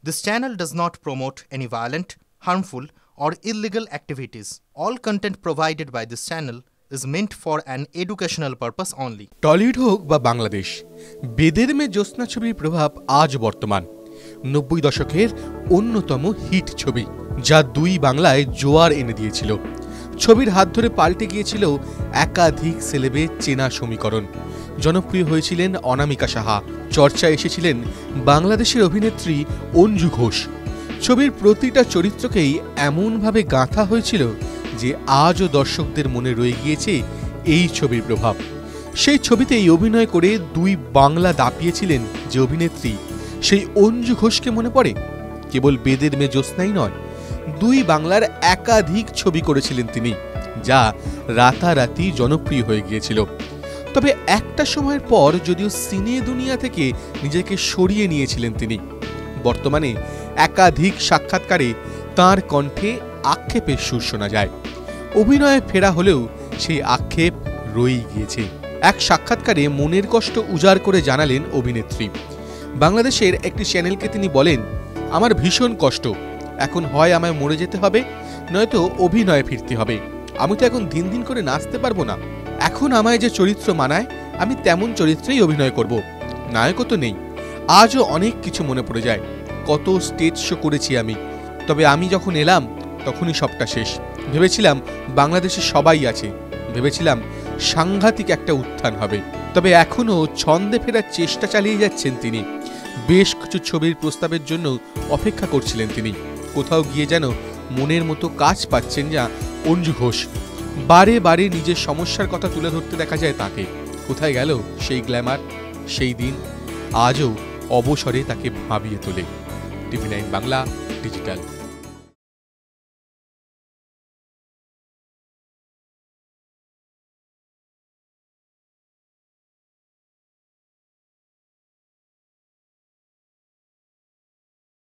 This channel does not promote any violent, harmful, or illegal activities. All content provided by this channel is meant for an educational purpose only. Tollywood হোক বা বাংলাদেশ, বেদের মেয়ে জ্যোৎস্না ছবির প্রভাব আজ বর্তমান। 90 দশকের অন্যতম হিট ছবি, যা দুই বাংলায় জোয়ার এনে দিয়েছিল। ছবির হাত ধরে পাল্টে গিয়েছিল একাধিক সেলেবের চেনা সমীকরণ। জনপ্রিয় হয়েছিলেন অনামিকা সাহা, চর্চায় এসেছিলেন বাংলাদেশের অভিনেত্রী অঞ্জু ঘোষ। ছবির প্রতিটা চরিত্রকেই এমনভাবে গাঁথা হয়েছিল যে আজও দর্শকদের মনে রয়ে গিয়েছে এই ছবির প্রভাব। সেই ছবিতেই অভিনয় করে দুই বাংলা দাপিয়েছিলেন যে অভিনেত্রী, সেই অঞ্জু ঘোষকে মনে পড়ে? কেবল বেদের মেয়ে জ্যোৎস্নাই নয়, দুই বাংলার একাধিক ছবি করেছিলেন তিনি, যা রাতারাতি জনপ্রিয় হয়ে গিয়েছিল। তবে একটা সময়ের পর যদিও সিনে দুনিয়া থেকে নিজেকে সরিয়ে নিয়েছিলেন তিনি, বর্তমানে একাধিক সাক্ষাৎকারে তাঁর কণ্ঠে আক্ষেপের সুর শোনা যায়। অভিনয়ে ফেরা হলেও সেই আক্ষেপ রয়েই গিয়েছে। এক সাক্ষাৎকারে মনের কষ্ট উজাড় করে জানালেন অভিনেত্রী। বাংলাদেশের একটি চ্যানেলকে তিনি বলেন, আমার ভীষণ কষ্ট, এখন হয় আমায় মরে যেতে হবে, নয়তো অভিনয়ে ফিরতে হবে। আমি তো এখন দিন দিন করে নাচতে পারবো না। এখন আমায় যে চরিত্র মানায় আমি তেমন চরিত্রেই অভিনয় করব, নায়কও তো নেই। আজও অনেক কিছু মনে পড়ে যায়, কত স্টেজ শো করেছি আমি। তবে আমি যখন এলাম তখনই সবটা শেষ। ভেবেছিলাম বাংলাদেশে সবাই আছে, ভেবেছিলাম সাংঘাতিক একটা উত্থান হবে। তবে এখনও ছন্দে ফেরার চেষ্টা চালিয়ে যাচ্ছেন তিনি। বেশ কিছু ছবির প্রস্তাবের জন্য অপেক্ষা করছিলেন তিনি। কোথাও গিয়ে যেন মনের মতো কাজ পাচ্ছেন না অঞ্জু ঘোষ। বারে বারে নিজের সমস্যার কথা তুলে ধরতে দেখা যায় তাকে। কোথায় গেল সেই গ্ল্যামার, সেই দিন? আজও অবসরে তাকে ভাবিয়ে তোলে। টিভি9 বাংলা ডিজিটাল।